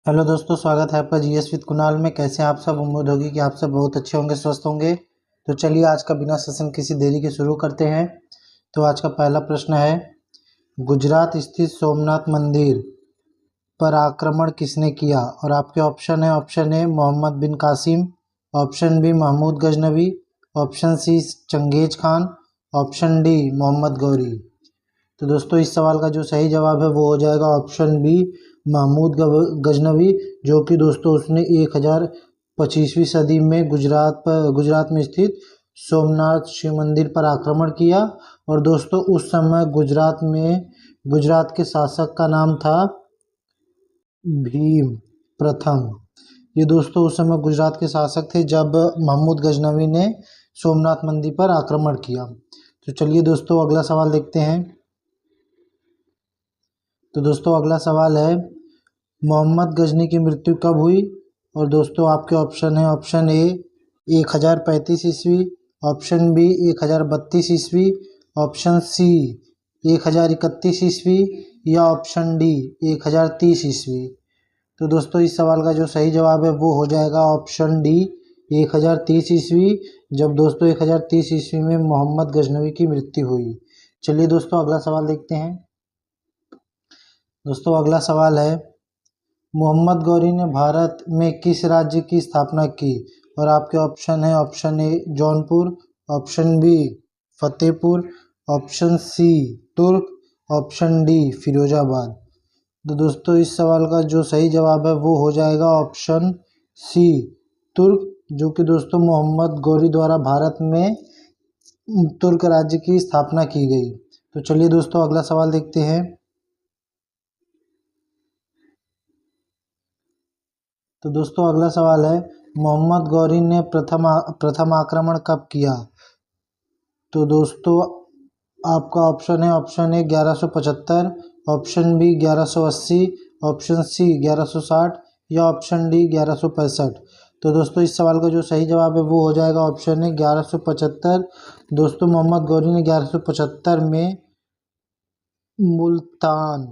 Hello दोस्तों, स्वागत है आपका जीएस विद कुणाल में। कैसे हैं आप सब? उम्मीद होगी कि आप सब बहुत अच्छे होंगे, स्वस्थ होंगे। तो चलिए आज का बिना सेशन किसी देरी के शुरू करते हैं। तो आज का पहला प्रश्न है, गुजरात स्थित सोमनाथ मंदिर पर आक्रमण किसने किया? और आपके ऑप्शन है, option A Mohammad bin Qasim, option B Mahmud Ghaznavi, option C Changez Khan, option D Mohammad Ghori. तो दोस्तों इस सवाल का जो सही जवाब है वो हो जाएगा ऑप्शन बी महमूद गजनवी, जो कि दोस्तों उसने 1025वीं सदी में गुजरात में स्थित सोमनाथ शिव मंदिर पर आक्रमण किया। और दोस्तों उस समय गुजरात के शासक का नाम था भीम प्रथम। ये दोस्तों उस समय गुजरात के शासक थे जब महमूद गजनवी ने सोमनाथ मंदिर पर आक्रमण किया। तो चलिए दोस्तों अगला सवाल देखते हैं। तो दोस्तों अगला सवाल है, मोहम्मद गजनी की मृत्यु कब हुई? और दोस्तों आपके ऑप्शन है, ऑप्शन ए 1035 ईस्वी, ऑप्शन बी 1032 ईस्वी, ऑप्शन सी 1031 ईस्वी या ऑप्शन डी 1030 ईस्वी। तो दोस्तों इस सवाल का जो सही जवाब है वो हो जाएगा ऑप्शन डी 1030 ईस्वी, जब दोस्तों 1030 ईस्वी में मोहम्मद गजनवी की मृत्यु हुई। चलिए दोस्तों अगला सवाल देखते हैं। दोस्तों अगला सवाल है, मोहम्मद गौरी ने भारत में किस राज्य की स्थापना की? और आपके ऑप्शन है, option A Jaunpur, option B Fatehpur, option C Turk, option D Firozabad. तो दोस्तों इस सवाल का जो सही जवाब है वो हो जाएगा ऑप्शन सी तुर्क, जो कि दोस्तों मोहम्मद गौरी द्वारा भारत में तुर्क राज्य की स्थापना की गई। तो चलिए दोस्तों अगला सवाल देखते हैं। तो दोस्तों अगला सवाल है, मोहम्मद गौरी ने प्रथम आक्रमण कब किया? तो दोस्तों आपका ऑप्शन है, option A 1175, option B 1180, option C 1160 या ऑप्शन डी 1165। तो दोस्तों इस सवाल का जो सही जवाब है वो हो जाएगा ऑप्शन है 1175। दोस्तों मोहम्मद गौरी ने 1175 में मुल्तान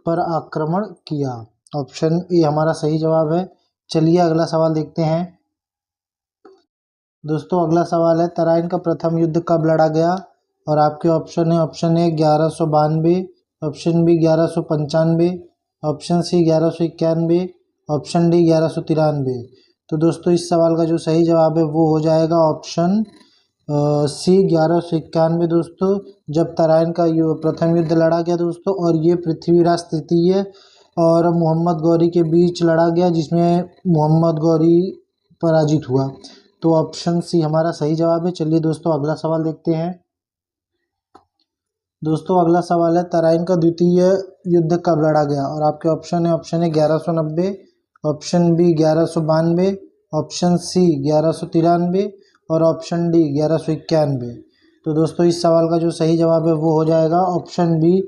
पर आक्रमण किया। ऑप्शन ए हमारा सही जवाब है। चलिए अगला सवाल देखते हैं। दोस्तों अगला सवाल है, तराइन का प्रथम युद्ध कब लड़ा गया? और आपके ऑप्शन है, option A 1192, option B 1195, option C 1191, option D 1193। तो दोस्तों इस सवाल का जो सही जवाब है वो हो जाएगा ऑप्शन सी 1191 दोस्तों, जब तराइन का प्रथम युद्ध लड़ा गया दोस्तों, और ये पृथ्वीराज तृतीय और मोहम्मद गौरी के बीच लड़ा गया, जिसमें मोहम्मद गौरी पराजित हुआ। तो ऑप्शन सी हमारा सही जवाब है। चलिए दोस्तों अगला सवाल देखते हैं। दोस्तों अगला सवाल है, तराइन का द्वितीय युद्ध कब लड़ा गया? और आपके ऑप्शन है, option A 1190, option B 1192, option C 1193 और ऑप्शन डी 1191। तो दोस्तों इस सवाल का जो सही जवाब है वो हो जाएगा ऑप्शन बी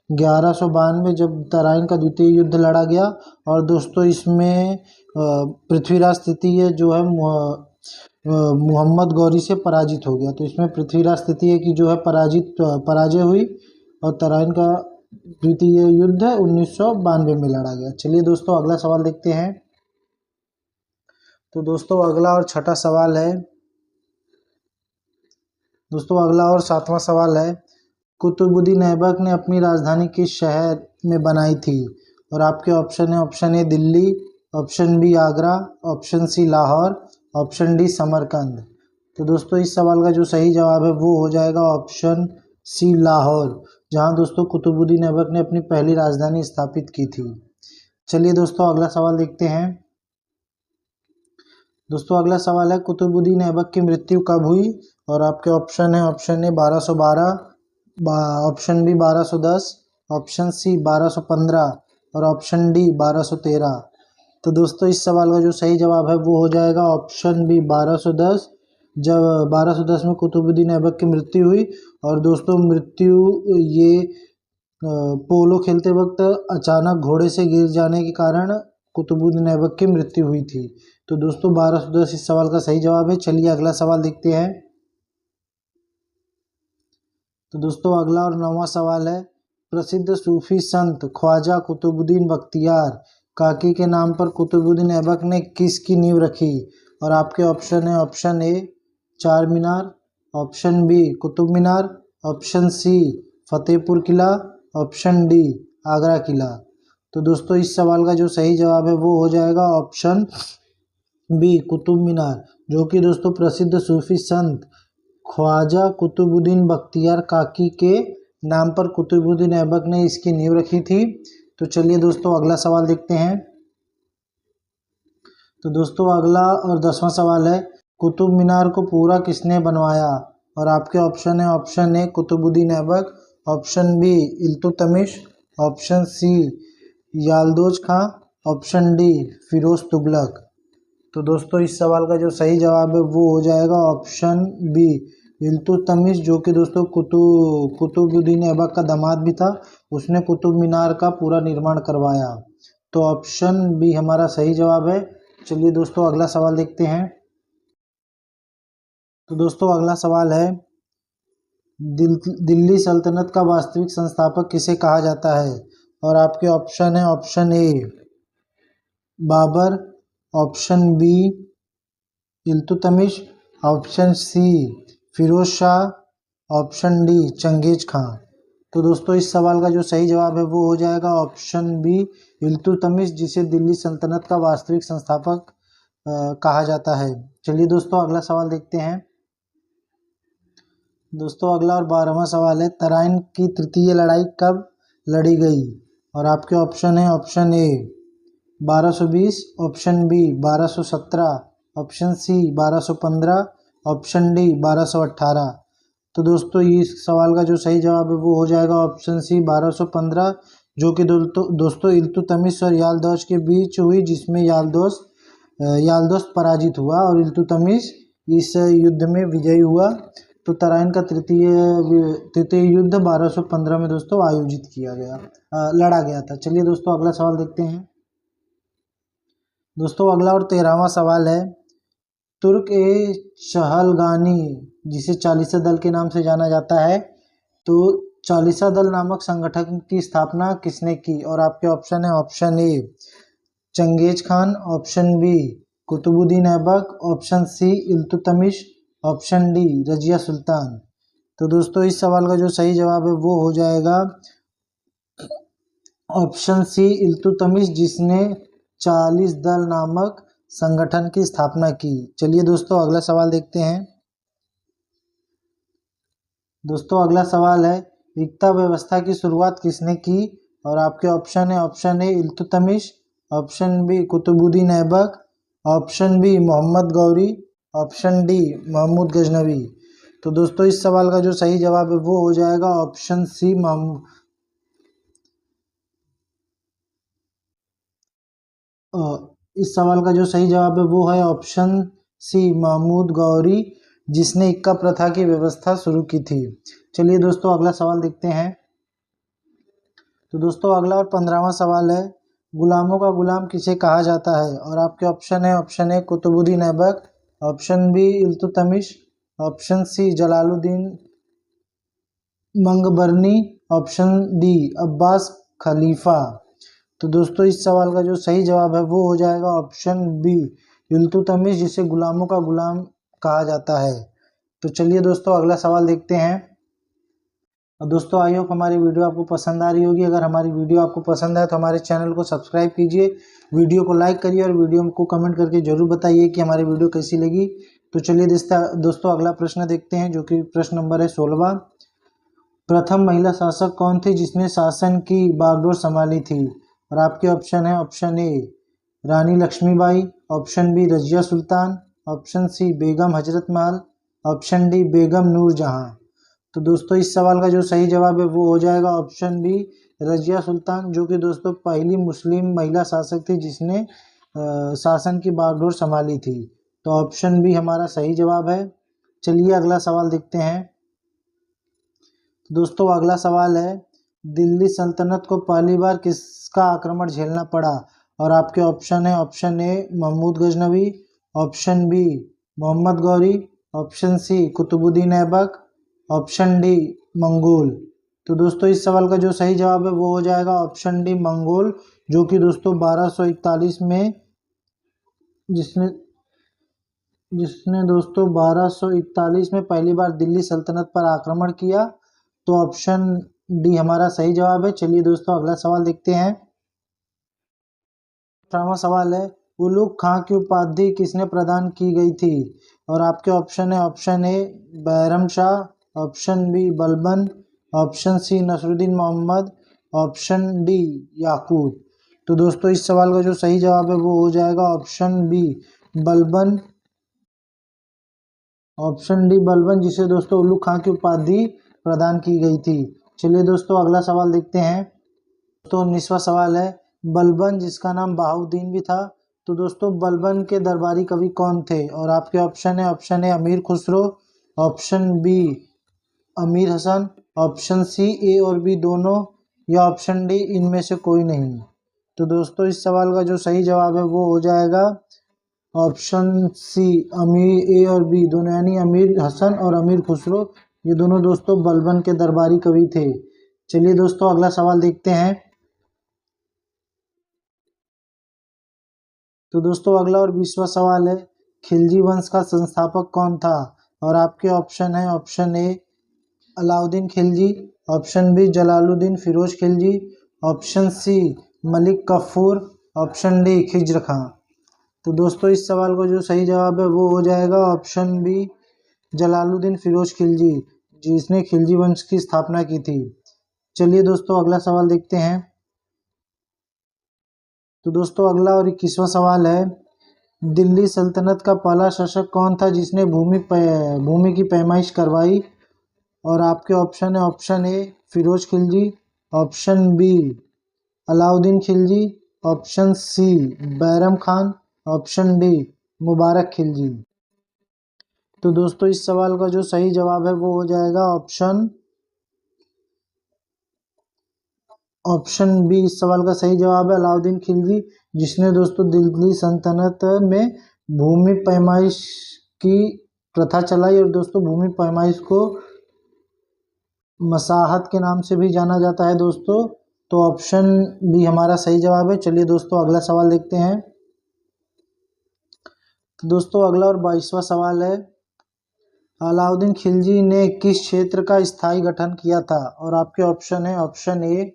1192, जब तराइन का द्वितीय युद्ध लड़ा गया। और दोस्तों इसमें पृथ्वीराज तृतीय जो है मोहम्मद गौरी से पराजित हो गया। तो इसमें पृथ्वीराज तृतीय की जो है पराजय हुई और तराइन का द्वितीय युद्ध 1992 में लड़ा गया। चलिए दोस्तों अगला सवाल देखते हैं। तो दोस्तों अगला और छठा सवाल है, दोस्तों अगला और सातवां सवाल है, कुतुबुद्दीन ऐबक ने अपनी राजधानी किस शहर में बनाई थी? और आपके ऑप्शन है, option A Delhi, option B Agra, option C Lahore, option D Samarkand. तो दोस्तों इस सवाल का जो सही जवाब है वो हो जाएगा ऑप्शन सी लाहौर, जहां दोस्तों कुतुबुद्दीन ऐबक ने अपनी पहली राजधानी स्थापित की थी। चलिए दोस्तों अगला सवाल देखते हैं। दोस्तों अगला सवाल है, कुतुबुद्दीन ऐबक की मृत्यु कब हुई? और आपके ऑप्शन है, option A 1212, option B 1210, option C 1215 और ऑप्शन डी 1213। तो दोस्तों इस सवाल का जो सही जवाब है वो हो जाएगा ऑप्शन बी 1210, जब 1210 में कुतुबुद्दीन ऐबक की मृत्यु हुई। और दोस्तों मृत्यु ये पोलो खेलते वक्त अचानक घोड़े से गिर जाने के कारण कुतुबुद्दीन ऐबक की मृत्यु हुई थी। तो दोस्तों 1210 इस सवाल का सही जवाब है। चलिए अगला सवाल देखते हैं। तो दोस्तों अगला और नौवां सवाल है, प्रसिद्ध सूफी संत ख्वाजा कुतुबुद्दीन बख्तियार काकी के नाम पर कुतुबुद्दीन ऐबक ने किसकी नींव रखी? और आपके ऑप्शन है ऑप्शन ए चार मीनार, option B Qutub Minar, option C Fatehpur किला, ऑप्शन डी आगरा किला। तो दोस्तों इस सवाल का जो सही जवाब है वो हो जाएगा ऑप्शन बी कुतुब मीनार, जो कि दोस्तों प्रसिद्ध सूफी संत ख्वाजा कुतुबुद्दीन बख्तियार काकी के नाम पर कुतुबुद्दीन ऐबक ने इसकी नींव रखी थी। तो चलिए दोस्तों अगला सवाल देखते हैं। तो दोस्तों अगला और 10वां सवाल है, कुतुब मीनार को पूरा किसने बनवाया? और आपके ऑप्शन है option A Qutbuddin Aibak, option B Iltutmish, option C Yalduz Khan, option D Firoz Tughlaq. तो दोस्तों इस सवाल का जो सही जवाब है वो हो जाएगा ऑप्शन बी इल्तुतमिश, जो कि दोस्तों कुतुबुद्दीन ऐबक का दामाद भी था। उसने कुतुब मीनार का पूरा निर्माण करवाया। तो ऑप्शन बी हमारा सही जवाब है। चलिए दोस्तों अगला सवाल देखते हैं। तो दोस्तों अगला सवाल है, दिल्ली सल्तनत का वास्तविक संस्थापक किसे कहा जाता है? और आपके ऑप्शन है option A Babur, option B Iltutmish, option C Firoz Shah, option D Changez Khan. तो दोस्तों इस सवाल का जो सही जवाब है वो हो जाएगा ऑप्शन बी इल्तुतमिश, जिसे दिल्ली सल्तनत का वास्तविक संस्थापक कहा जाता है। चलिए दोस्तों अगला सवाल देखते हैं। दोस्तों अगला और 12वां सवाल है, तराइन की तृतीय लड़ाई कब लड़ी गई? और आपके ऑप्शन है option A 1220, option B 1217, option C 1215, option D 1218। तो दोस्तों इस सवाल का जो सही जवाब है वो हो जाएगा ऑप्शन सी 1215, जो कि दोस्तों इल्तुतमिश और याल्दोज के बीच हुई, जिसमें याल्दोज पराजित हुआ और इल्तुतमिश इस युद्ध में विजयी हुआ। तो तराइन का तृतीय युद्ध 1215 में दोस्तों आयोजित किया गया, लड़ा गया था। चलिए दोस्तों अगला सवाल देखते हैं। दोस्तों अगला और 13वां सवाल है, तुर्क ए चहलगानी, जिसे चालीसा दल के नाम से जाना जाता है, तो चालीसा दल नामक संगठन की स्थापना किसने की? और आपके ऑप्शन है option A Changez Khan, option B Qutbuddin Aibak, option C Iltutmish, option D Razia Sultan. तो दोस्तों इस सवाल का जो सही जवाब है वो हो जाएगा ऑप्शन सी इल्तुतमिश, जिसने 40 दल नामक संगठन की स्थापना की। चलिए दोस्तों अगला सवाल देखते हैं। दोस्तों अगला सवाल है, एकता व्यवस्था की शुरुआत किसने की? और आपके ऑप्शन है option A Iltutmish, option B Qutbuddin Aibak, option B Mohammad Ghori, option D Mahmud Ghaznavi. तो दोस्तों इस सवाल का जो सही जवाब है वो हो जाएगा ऑप्शन सी इस सवाल का जो सही जवाब है वो है ऑप्शन सी महमूद गौरी, जिसने इक्का प्रथा की व्यवस्था शुरू की थी। चलिए दोस्तों अगला सवाल देखते हैं। तो दोस्तों अगला और 15वां सवाल है, गुलामों का गुलाम किसे कहा जाता है? और आपके ऑप्शन है option A Qutbuddin Aibak, option B Iltutmish, option C Jalaluddin Mangbarni, option D Abbas Khalifa. तो दोस्तों इस सवाल का जो सही जवाब है वो हो जाएगा ऑप्शन बी इल्तुतमिश, जिसे गुलामों का गुलाम कहा जाता है। तो चलिए दोस्तों अगला सवाल देखते हैं। और दोस्तों आई होप हमारी वीडियो आपको पसंद आ रही होगी। अगर हमारी वीडियो आपको पसंद आए तो हमारे चैनल को सब्सक्राइब कीजिए, वीडियो को लाइक करिए और वीडियो को कमेंट करके जरूर बताइए कि हमारी वीडियो कैसी लगी। तो चलिए दोस्तों अगला प्रश्न देखते हैं, जो कि प्रश्न नंबर है 16वां। प्रथम महिला शासक कौन थी जिसने शासन की बागडोर संभाली थी? और आपके ऑप्शन है option A Rani Laxmibai, option B Razia Sultan, option C Begum Hazrat Mahal, option D बेगम नूरजहां। तो दोस्तों इस सवाल का जो सही जवाब है वो हो जाएगा ऑप्शन बी रजिया सुल्तान, जो कि दोस्तों पहली मुस्लिम महिला शासक थी जिसने शासन की बागडोर संभाली थी। तो ऑप्शन बी हमारा सही जवाब है। चलिए अगला सवाल देखते हैं। दोस्तों अगला सवाल है, दिल्ली सल्तनत को पहली बार किसका आक्रमण झेलना पड़ा? और आपके ऑप्शन है option A Mahmud Ghaznavi, option B Mohammad Ghori, option C Qutbuddin Aibak, option D Mongol. तो दोस्तों इस सवाल का जो सही जवाब है वो हो जाएगा ऑप्शन डी मंगोल, जो कि दोस्तों 1241 में जिसने जिसने दोस्तों 1241 में पहली बार दिल्ली सल्तनत पर आक्रमण किया। तो ऑप्शन डी हमारा सही जवाब है। चलिए दोस्तों अगला सवाल देखते हैं। 18वां सवाल है, उलुग खां की उपाधि किसने प्रदान की गई थी? और आपके ऑप्शन है option A Bairam Shah, option B Balban, option C Nasruddin Mohammad, option D Yaqut. तो दोस्तों इस सवाल का जो सही जवाब है वो हो जाएगा option B Balban. Option D Balban, जिसे दोस्तों उल्लू खां की उपाधि प्रदान की गई थी। चलिए दोस्तों अगला सवाल देखते हैं। तो 19वां सवाल है, बलबन जिसका नाम बहाउद्दीन भी था, तो दोस्तों बलबन के दरबारी कवि कौन थे? और आपके ऑप्शन है ऑप्शन ए अमीर खुसरो, ऑप्शन बी अमीर हसन, ऑप्शन सी ए और बी दोनों, या ऑप्शन डी इनमें से कोई नहीं। तो दोस्तों इस सवाल का जो सही जवाब है वो हो जाएगा ऑप्शन सी अमीर ए और बी दोनों, यानी अमीर हसन और अमीर खुसरो, ये दोनों दोस्तों बलबन के दरबारी कवि थे। चलिए दोस्तों अगला सवाल देखते हैं। तो दोस्तों अगला और 20वां सवाल है, खिलजी वंश का संस्थापक कौन था? और आपके ऑप्शन है option A Alauddin Khilji, option B Jalaluddin Firoz Khilji, option C Malik Kafur, option D Khizr Khan. तो दोस्तों इस सवाल का जो सही जवाब है वो हो जाएगा ऑप्शन बी जलालुद्दीन फिरोज खिलजी, जिसने खिलजी वंश की स्थापना की थी। चलिए दोस्तों अगला सवाल देखते हैं। तो दोस्तों अगला और 21वां सवाल है, दिल्ली सल्तनत का पहला शासक कौन था जिसने भूमि की पैमाइश करवाई? और आपके ऑप्शन है option A Firoz Khilji, option B Alauddin Khilji, option C Bairam Khan, option D Mubarak Khilji. तो दोस्तों इस सवाल का जो सही जवाब है वो हो जाएगा ऑप्शन बी। इस सवाल का सही जवाब है अलाउद्दीन खिलजी, जिसने दोस्तों दिल्ली सल्तनत में भूमि पैमाइश की प्रथा चलाई, और दोस्तों भूमि पैमाइश को मसाहत के नाम से भी जाना जाता है दोस्तों। तो ऑप्शन बी हमारा सही जवाब है। चलिए दोस्तों अगला सवाल देखते हैं। तो दोस्तों अगला और 22वां सवाल है, अलाउद्दीन खिलजी ने किस क्षेत्र का स्थायी गठन किया था? और आपके ऑप्शन है ऑप्शन ए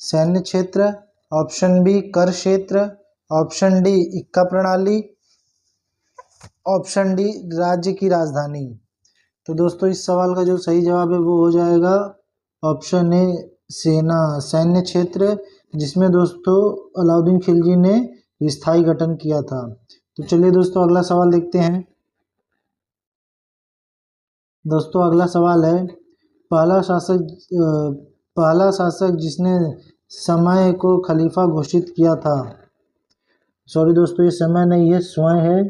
सैन्य क्षेत्र, ऑप्शन बी कर क्षेत्र, ऑप्शन डी इक्का प्रणाली, ऑप्शन डी राज्य की राजधानी। तो दोस्तों इस सवाल का जो सही जवाब है वो हो जाएगा ऑप्शन ए सैन्य क्षेत्र, जिसमें दोस्तों अलाउद्दीन खिलजी ने स्थायी गठन किया था। तो चलिए दोस्तों अगला सवाल देखते हैं। दोस्तों अगला सवाल है, पहला शासक जिसने समय को खलीफा घोषित किया था। सॉरी दोस्तों ये समय नहीं है, स्वयं है।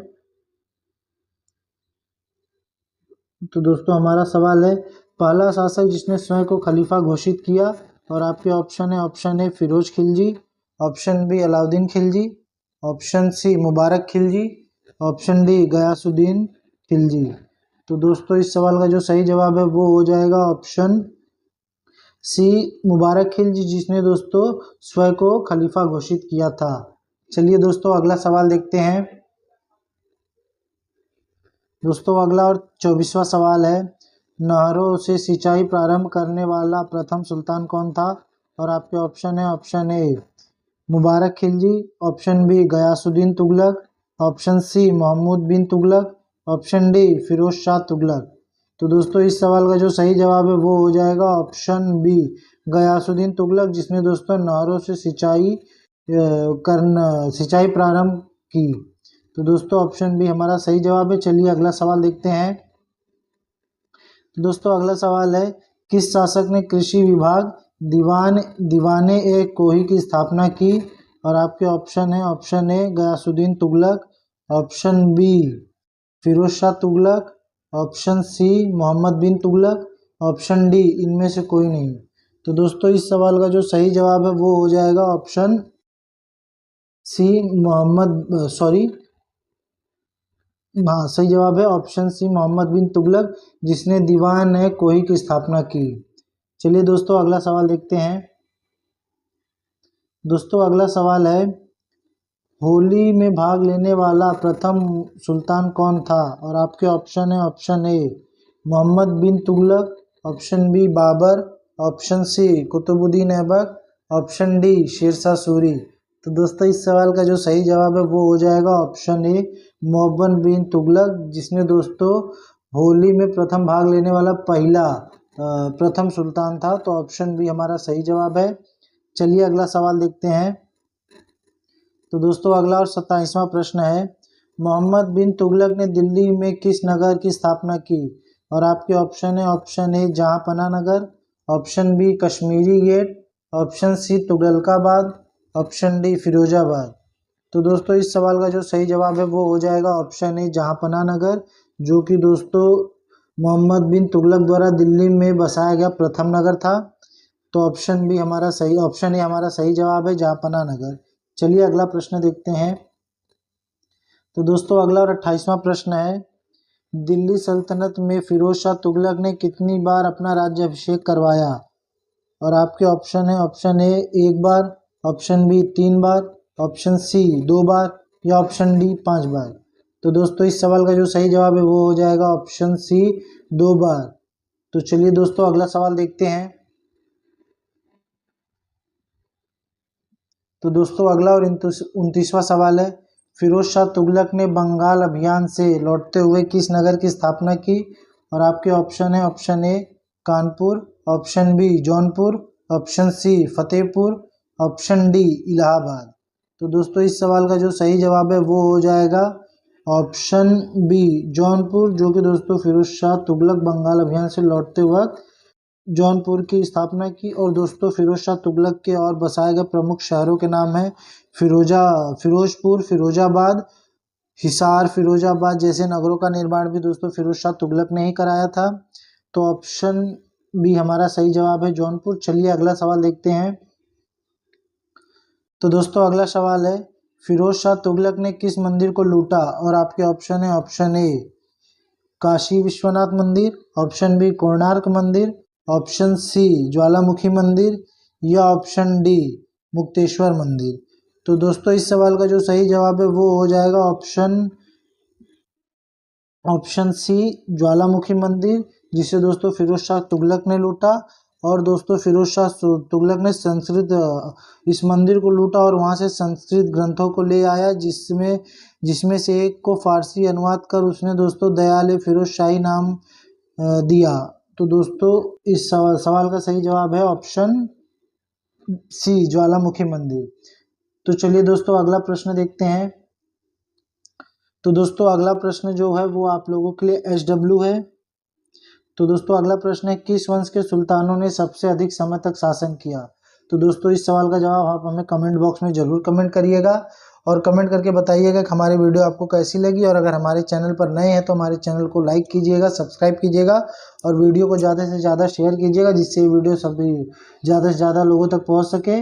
तो दोस्तों हमारा सवाल है, पहला शासक जिसने स्वयं को खलीफा घोषित किया। और आपके ऑप्शन है option A Firoz Khilji, option B Alauddin Khilji, option C Mubarak Khilji, option D Ghiyasuddin Khilji. तो दोस्तों इस सवाल का जो सही जवाब है वो हो जाएगा ऑप्शन सी मुबारक खिलजी, जिसने दोस्तों स्वयं को खलीफा घोषित किया था। चलिए दोस्तों अगला सवाल देखते हैं। दोस्तों अगला और 24वां सवाल है, नहरों से सिंचाई प्रारंभ करने वाला प्रथम सुल्तान कौन था? और आपके ऑप्शन है option A Mubarak Khilji, option B Ghiyasuddin Tughlaq, option C Mahmud bin Tughlaq, option D Firoz Shah Tughlaq. तो दोस्तों इस सवाल का जो सही जवाब है वो हो जाएगा ऑप्शन बी गयासुद्दीन तुगलक, जिसने दोस्तों नहरों से सिंचाई प्रारंभ की। तो दोस्तों ऑप्शन बी हमारा सही जवाब है। चलिए अगला सवाल देखते हैं। दोस्तों अगला सवाल है, किस शासक ने कृषि विभाग दीवाने ए कोही की स्थापना की? और आपके ऑप्शन है option A Ghiyasuddin Tughlaq, option B Firoz Shah Tughlaq, option C Mohammad bin Tughlaq, option D इनमें से कोई नहीं। तो दोस्तों इस सवाल का जो सही जवाब है वो हो जाएगा ऑप्शन सी हाँ सही जवाब है ऑप्शन सी मोहम्मद बिन तुगलक, जिसने दीवान ए कोही की स्थापना की। चलिए दोस्तों अगला सवाल देखते हैं। दोस्तों अगला सवाल है, होली में भाग लेने वाला प्रथम सुल्तान कौन था? और आपके ऑप्शन है, option A Mohammad bin Tughlaq, option B Babur, option C Qutbuddin Aibak, option D Sher Shah Suri. तो दोस्तों इस सवाल का जो सही जवाब है वो हो जाएगा ऑप्शन ए मोहम्मद बिन तुगलक, जिसने दोस्तों होली में प्रथम भाग लेने वाला पहला प्रथम सुल्तान था। तो ऑप्शन बी हमारा सही जवाब है। चलिए अगला सवाल देखते हैं। तो दोस्तों अगला और 27वां प्रश्न है, मोहम्मद बिन तुगलक ने दिल्ली में किस नगर की स्थापना की? और आपके ऑप्शन है, option A Jahanpanah Nagar, option B Kashmiri Gate, option C Tughlakabad, option D Firozabad. तो दोस्तों इस सवाल का जो सही जवाब है वो हो जाएगा ऑप्शन ए जहांपना नगर, जो कि दोस्तों मोहम्मद बिन तुगलक द्वारा दिल्ली में बसाया गया प्रथम नगर था। तो ऑप्शन बी हमारा सही, ऑप्शन ए हमारा सही जवाब है जहांपना नगर। चलिए अगला प्रश्न देखते हैं। तो दोस्तों अगला और 28वां प्रश्न है, दिल्ली सल्तनत में फिरोज शाह तुगलक ने कितनी बार अपना राज्याभिषेक करवाया? और आपके ऑप्शन है, ऑप्शन ए 1 बार, ऑप्शन बी 3 बार, ऑप्शन सी 2 बार या ऑप्शन डी 5 बार। तो दोस्तों इस सवाल का जो सही जवाब है वो हो जाएगा ऑप्शन सी 2 बार। तो चलिए दोस्तों अगला सवाल देखते हैं। तो दोस्तों अगला और 29वां सवाल है, फिरोज शाह तुगलक ने बंगाल अभियान से लौटते हुए किस नगर की स्थापना की? और आपके ऑप्शन है, option A Kanpur, option B Jaunpur, option C Fatehpur, option D Allahabad. तो दोस्तों इस सवाल का जो सही जवाब है वो हो जाएगा ऑप्शन बी जौनपुर, जो कि दोस्तों फिरोज शाह तुगलक बंगाल अभियान से लौटते वक्त जौनपुर की स्थापना की। और दोस्तों फिरोज शाह तुगलक के और बसाए गए प्रमुख शहरों के नाम है फिरोजपुर, फिरोजाबाद, हिसार, फिरोजाबाद जैसे नगरों का निर्माण भी दोस्तों फिरोज शाह तुगलक ने ही कराया था। तो ऑप्शन बी हमारा सही जवाब है जौनपुर। चलिए अगला सवाल देखते हैं। तो दोस्तों अगला सवाल है, फिरोज शाह तुगलक ने किस मंदिर को लूटा? और आपके ऑप्शन है, ऑप्शन ए काशी विश्वनाथ मंदिर, ऑप्शन बी कोणार्क मंदिर, ऑप्शन सी ज्वालामुखी मंदिर या ऑप्शन डी मुक्तेश्वर मंदिर। तो दोस्तों इस सवाल का जो सही जवाब है वो हो जाएगा ऑप्शन सी ज्वालामुखी मंदिर, जिसे दोस्तों फिरोज शाह तुगलक ने लूटा। और दोस्तों फिरोज शाह तुगलक ने संस्कृत इस मंदिर को लूटा और वहाँ से संस्कृत ग्रंथों को ले आया, जिसमें से एक को फारसी अनुवाद कर उसने दोस्तों दयाल फिरोज शाही नाम दिया। तो दोस्तों इस सवाल का सही जवाब है ऑप्शन सी ज्वालामुखी मंदिर। तो चलिए दोस्तों अगला प्रश्न देखते हैं। तो दोस्तों अगला प्रश्न जो है वो आप लोगों के लिए SW है। तो दोस्तों अगला प्रश्न है, किस वंश के सुल्तानों ने सबसे अधिक समय तक शासन किया? तो दोस्तों इस सवाल का जवाब आप हमें कमेंट बॉक्स में ज़रूर कमेंट करिएगा और कमेंट करके बताइएगा कि हमारी वीडियो आपको कैसी लगी। और अगर हमारे चैनल पर नए हैं तो हमारे चैनल को लाइक कीजिएगा, सब्सक्राइब कीजिएगा और वीडियो को ज़्यादा से ज़्यादा शेयर कीजिएगा, जिससे ये वीडियो सभी ज़्यादा से ज़्यादा लोगों तक पहुँच सके।